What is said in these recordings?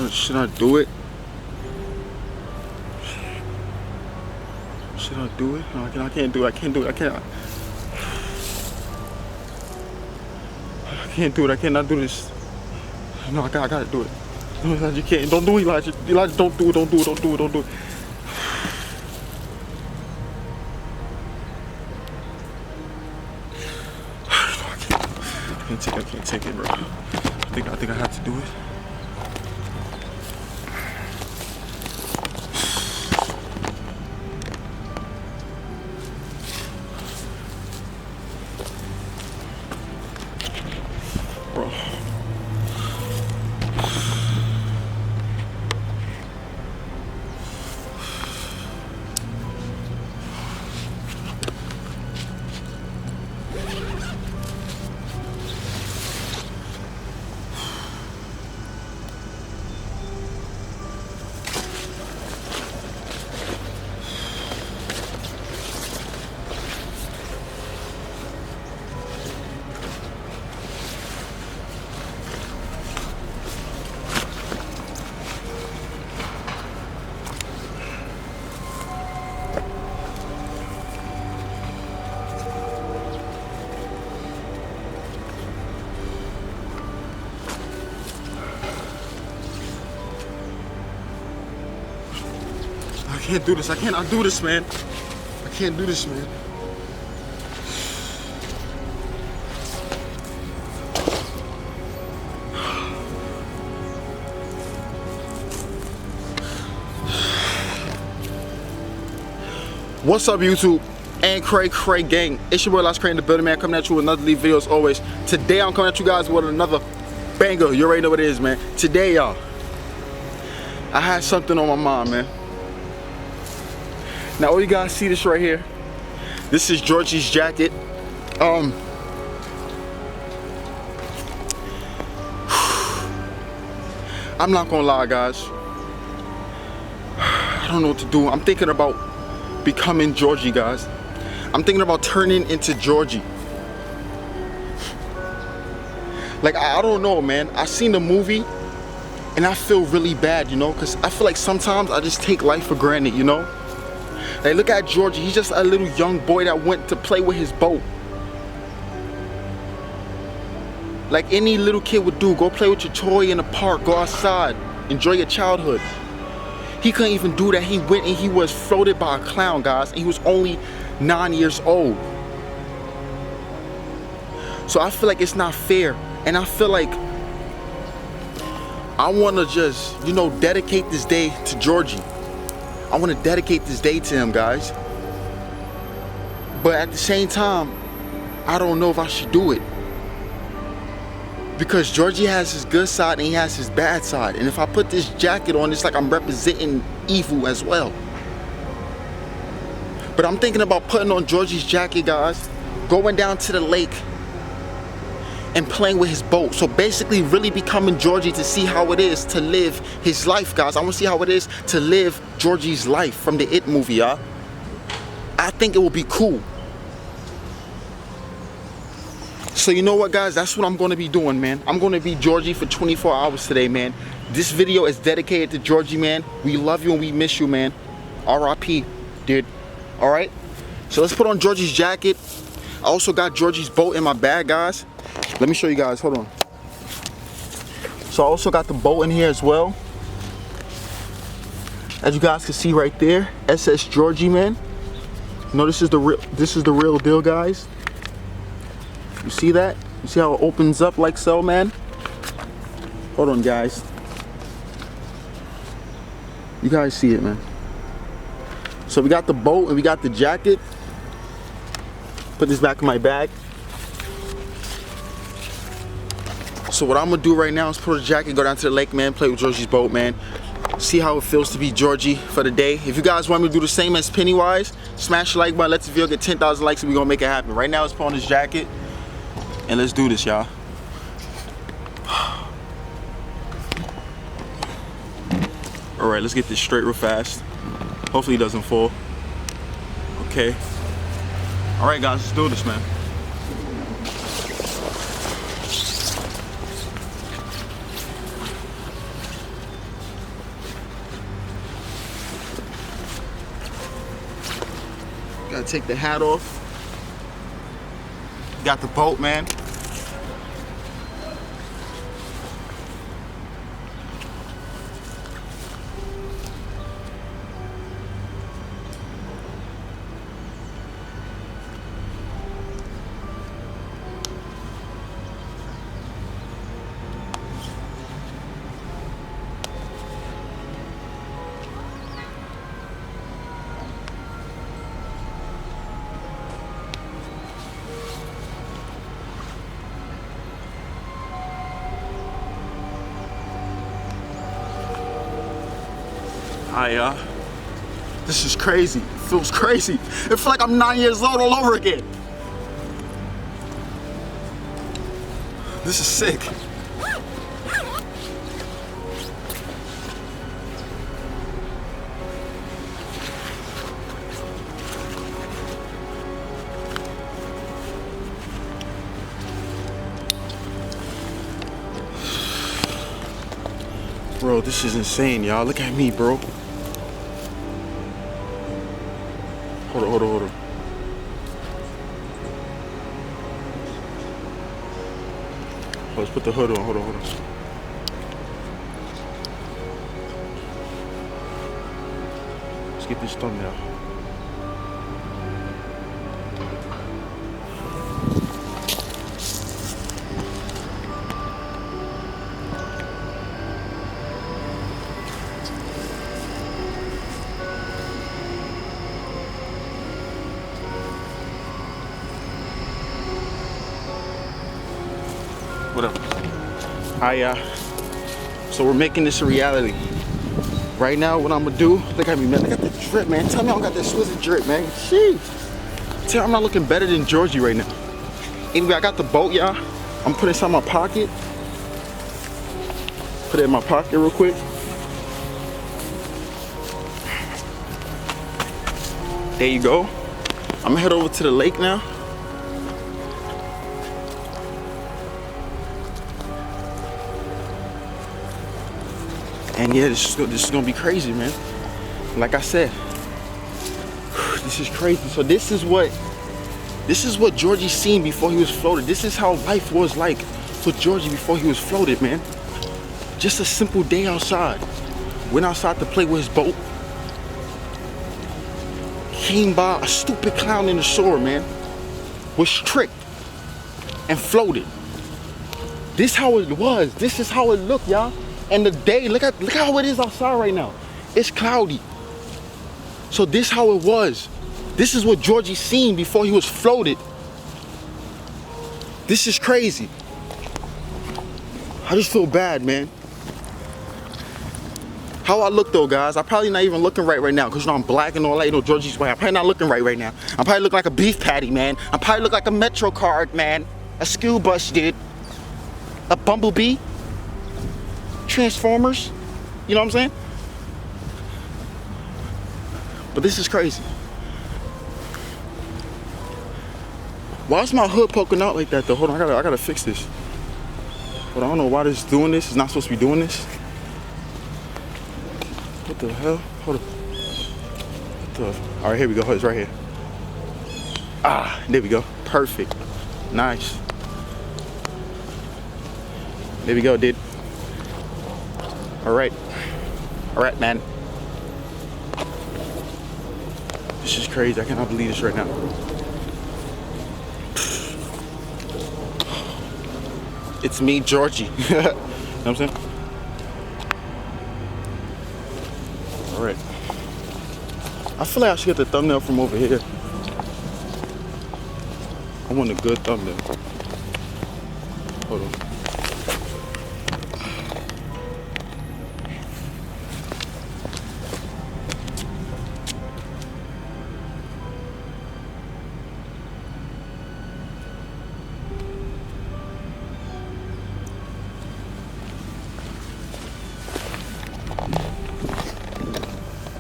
Should I do it? Should I do it? No, I can't do it. I can't do it. I cannot do it. I cannot do this. No, I gotta do it. No, Elijah, you can't. Don't do it, Elijah. Elijah, don't do it. Don't do it. Don't do it. Don't do it. I can't take it, bro. I think I have to do it. Bro. I can't do this. I cannot do this, man. I can't do this, man. What's up, YouTube and Cray gang? It's your boy Elisocray in the building, man. Coming at you with another lead video as always. Today I'm coming at you guys with another banger. You already know what it is, man. Today, y'all, I had something on my mind, man. Now, all you guys see this right here. This is Georgie's jacket. I'm not gonna lie, guys. I don't know what to do. I'm thinking about becoming Georgie, guys. I'm thinking about turning into Georgie. Like, I don't know, man. I seen the movie and I feel really bad, you know, because I feel like sometimes I just take life for granted, you know. Like, look at Georgie. He's just a little young boy that went to play with his boat. Like any little kid would do. Go play with your toy in the park. Go outside. Enjoy your childhood. He couldn't even do that. He went and he was floated by a clown, guys. And he was only 9 years old. So I feel like it's not fair. And I feel like I want to just, you know, dedicate this day to Georgie. I want to dedicate this day to him, guys. But at the same time, I don't know if I should do it. Because Georgie has his good side and he has his bad side. And if I put this jacket on, it's like I'm representing evil as well. But I'm thinking about putting on Georgie's jacket, guys, going down to the lake and playing with his boat. So basically really becoming Georgie to see how it is to live his life, guys. I want to see how it is to live Georgie's life from the It movie, y'all. I think it will be cool. So you know what, guys? That's what I'm going to be doing, man. I'm going to be Georgie for 24 hours today, man. This video is dedicated to Georgie, man. We love you and we miss you, man. R.I.P., dude. All right? So let's put on Georgie's jacket. I also got Georgie's boat in my bag, guys. Let me show you guys. Hold on. So I also got the boat in here as well. As you guys can see right there, SS Georgie, man. You know, this is the real deal, guys. You see that? You see how it opens up like so, man? Hold on, guys. You guys see it, man. So we got the boat and we got the jacket. Put this back in my bag. So what I'm gonna do right now is put a jacket, go down to the lake, man, play with Georgie's boat, man. See how it feels to be Georgie for the day. If you guys want me to do the same as Pennywise, smash the like button, let's video get 10,000 likes and we're gonna make it happen. Right now, let's put on this jacket and let's do this, y'all. All right, let's get this straight real fast. Hopefully it doesn't fall. Okay. All right, guys, let's do this, man. Gotta take the hat off. Got the boat, man. This is crazy. It feels crazy. It feels like I'm 9 years old all over again. This is sick. Bro, this is insane, y'all. Look at me, bro. Hold on. Let's put the hood on. Hold on. Let's get this thumbnail. What up? So we're making this a reality. Right now, what I'm gonna do, look at me, man. I got the drip, man. Tell me I don't got that Swiss drip, man. Sheesh. Tell me I'm not looking better than Georgie right now. Anyway, I got the boat, y'all. I'm putting some in my pocket. Put it in my pocket real quick. There you go. I'm gonna head over to the lake now. And yeah, this is gonna be crazy, man. Like I said, this is crazy. So this is what Georgie seen before he was floated. This is how life was like for Georgie before he was floated, man. Just a simple day outside. Went outside to play with his boat. Came by a stupid clown in the shore, man. Was tricked and floated. This how it was. This is how it looked, y'all. And the day, look how it is outside right now. It's cloudy. So this how it was. This is what Georgie seen before he was floated. This is crazy. I just feel bad, man. How I look though, guys? I'm probably not even looking right now because you know I'm black and all that. You know Georgie's white. I'm probably not looking right now. I probably look like a beef patty, man. I probably look like a Metro card, man. A school bus, dude. A bumblebee. Transformers, you know what I'm saying? But this is crazy. Why is my hood poking out like that though? Hold on, I gotta fix this. But I don't know why this is doing this. It's not supposed to be doing this. What the hell? Hold on. All right, here we go. It's right here. Ah, there we go. Perfect. Nice. There we go, dude. All right, man. This is crazy. I cannot believe this right now. It's me, Georgie. You know what I'm saying? All right. I feel like I should get the thumbnail from over here. I want a good thumbnail. Hold on.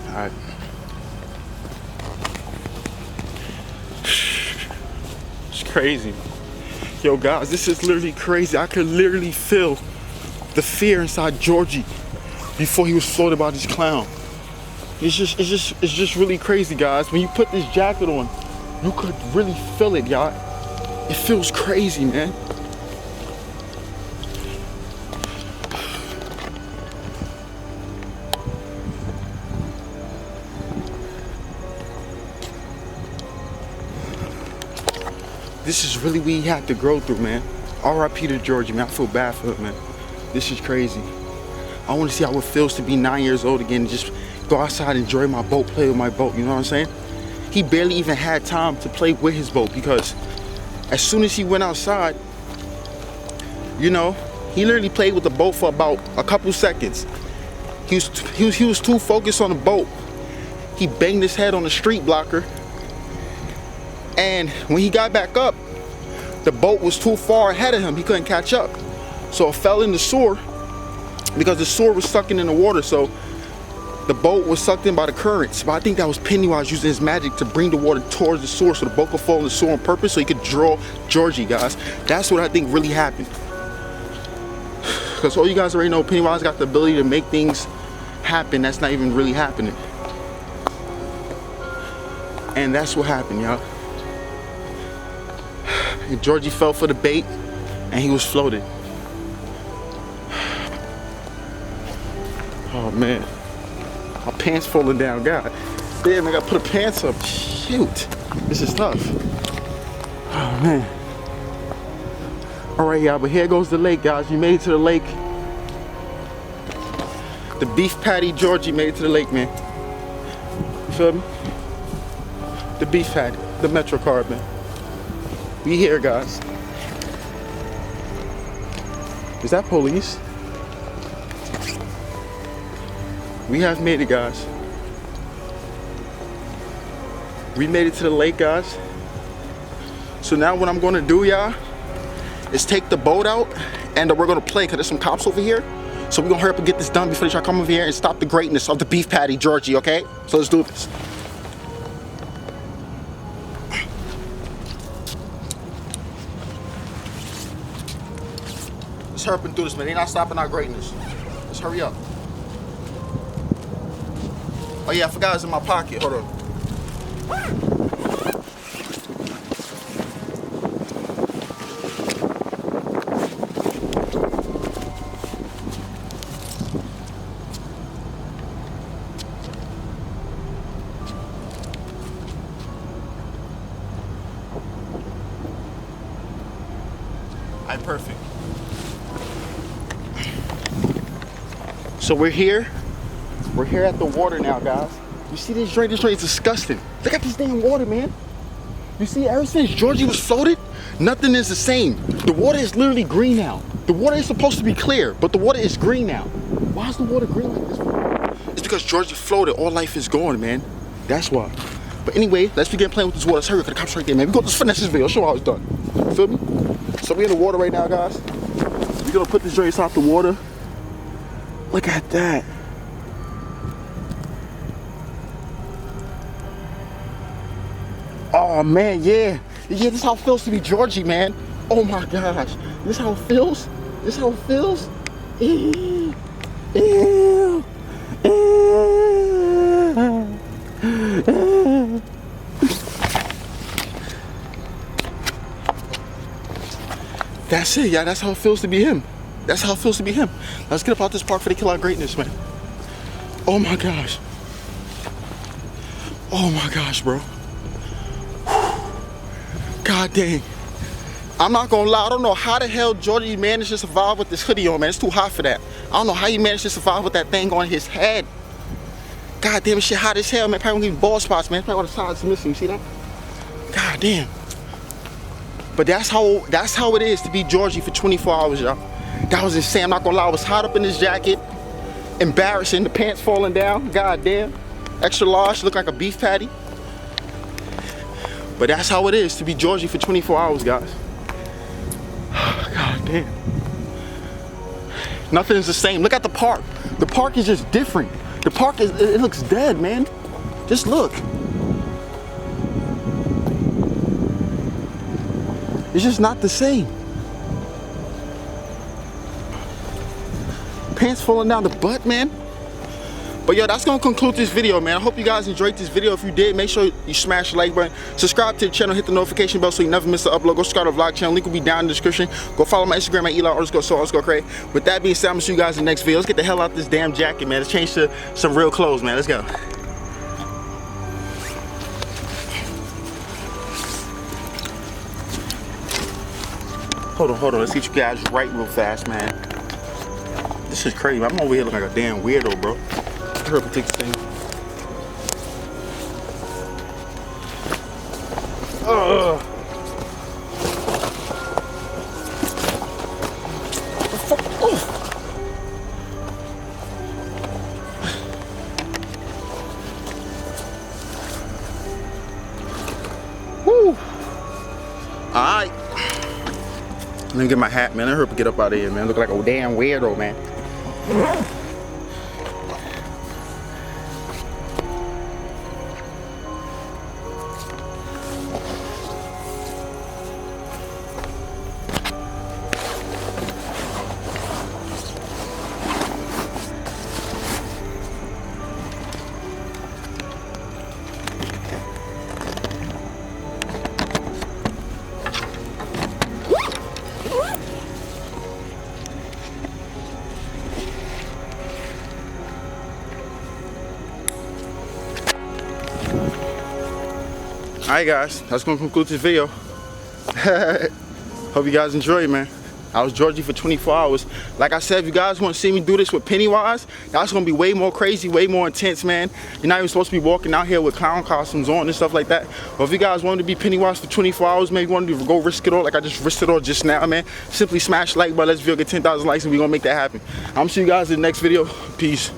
Alright. It's crazy. Yo guys, this is literally crazy. I could literally feel the fear inside Georgie before he was floated by this clown. It's just really crazy, guys. When you put this jacket on, you could really feel it, y'all. It feels crazy, man. This is really what he had to grow through, man. R.I.P. to Georgie, man. I feel bad for him, man. This is crazy. I want to see how it feels to be 9 years old again and just go outside, enjoy my boat, play with my boat, you know what I'm saying? He barely even had time to play with his boat because as soon as he went outside, you know, he literally played with the boat for about a couple seconds. He was too focused on the boat. He banged his head on the street blocker. And when he got back up, the boat was too far ahead of him. He couldn't catch up. So it fell in the sewer because the sewer was sucking in the water. So the boat was sucked in by the currents. But I think that was Pennywise using his magic to bring the water towards the sewer so the boat could fall in the sewer on purpose so he could draw Georgie, guys. That's what I think really happened. Because all you guys already know, Pennywise got the ability to make things happen that's not even really happening. And that's what happened, y'all. And Georgie fell for the bait and he was floated. Oh man, my pants falling down, God. Damn, I gotta put the pants up. Shoot, this is tough. Oh man. All right, y'all, but here goes the lake, guys. We made it to the lake. The beef patty Georgie made it to the lake, man. You feel me? The beef patty, the Metro card, man. We here, guys. Is that police? We have made it, guys. We made it to the lake, guys. So now what I'm gonna do, y'all, is take the boat out and we're gonna play because there's some cops over here. So we're gonna hurry up and get this done before they try to come over here and stop the greatness of the beef patty Georgie, okay? So let's do this. Let's hurry up and do this, man. They're not stopping our greatness. Let's hurry up. Oh yeah, I forgot it's in my pocket. Hold on. Alright, perfect. So we're here. We're here at the water now, guys. You see this drink? This drink is disgusting. Look at this damn water, man. You see, ever since Georgie was floated, nothing is the same. The water is literally green now. The water is supposed to be clear, but the water is green now. Why is the water green like this? It's because Georgie floated. All life is gone, man. That's why. But anyway, let's begin playing with this water. Let's hurry up, because the cops right there, man. We're going to finesse this video. Show how it's done. You feel me? So we're in the water right now, guys. We're going to put this drink inside the water. Look at that. Oh man, yeah. Yeah, this is how it feels to be Georgie, man. Oh my gosh. This is how it feels? This is how it feels? Ew. Ew. Ew. That's it, yeah. That's how it feels to be him. That's how it feels to be him. Let's get up out this park for the kill our greatness, man. Oh my gosh. Oh my gosh, bro. God dang. I'm not gonna lie, I don't know how the hell Georgie managed to survive with this hoodie on, man. It's too hot for that. I don't know how he managed to survive with that thing on his head. God damn, shit hot as hell, man. Probably gonna give bald spots, man. Probably all the sides missing, you see that? God damn. But that's how it is to be Georgie for 24 hours, y'all. That was insane. I'm not gonna lie, I was hot up in this jacket. Embarrassing, the pants falling down. God damn. Extra large, look like a beef patty. But that's how it is to be Georgie for 24 hours, guys. God damn. Nothing is the same. Look at the park. The park is just different. The park is, it looks dead, man. Just look. It's just not the same. Pants falling down the butt, man. But yo, that's gonna conclude this video, man. I hope you guys enjoyed this video. If you did, make sure you smash the like button, subscribe to the channel, hit the notification bell so you never miss an upload. Go subscribe to the vlog channel, link will be down in the description. Go follow my Instagram at Eli_so_cray. With that being said, I'm gonna see you guys in the next video. Let's get the hell out of this damn jacket, man. Let's change to some real clothes, man. Let's go. Hold on. Let's get you guys right real fast, man. This is crazy. I'm over here looking like a damn weirdo, bro. Hurry up and take this thing. Woo. Alright. Let me get my hat, man. I hurry up and get up out of here, man. Look like a damn weirdo, man. Alright guys, that's gonna conclude this video. Hope you guys enjoy, man. I was Georgie for 24 hours. Like I said, if you guys want to see me do this with Pennywise, that's gonna be way more crazy, way more intense, man. You're not even supposed to be walking out here with clown costumes on and stuff like that. But if you guys wanted to be Pennywise for 24 hours, maybe you wanted to go risk it all like I just risked it all just now, man, simply smash like button. Let's get 10,000 likes and we're gonna make that happen. I'm gonna see you guys in the next video. Peace.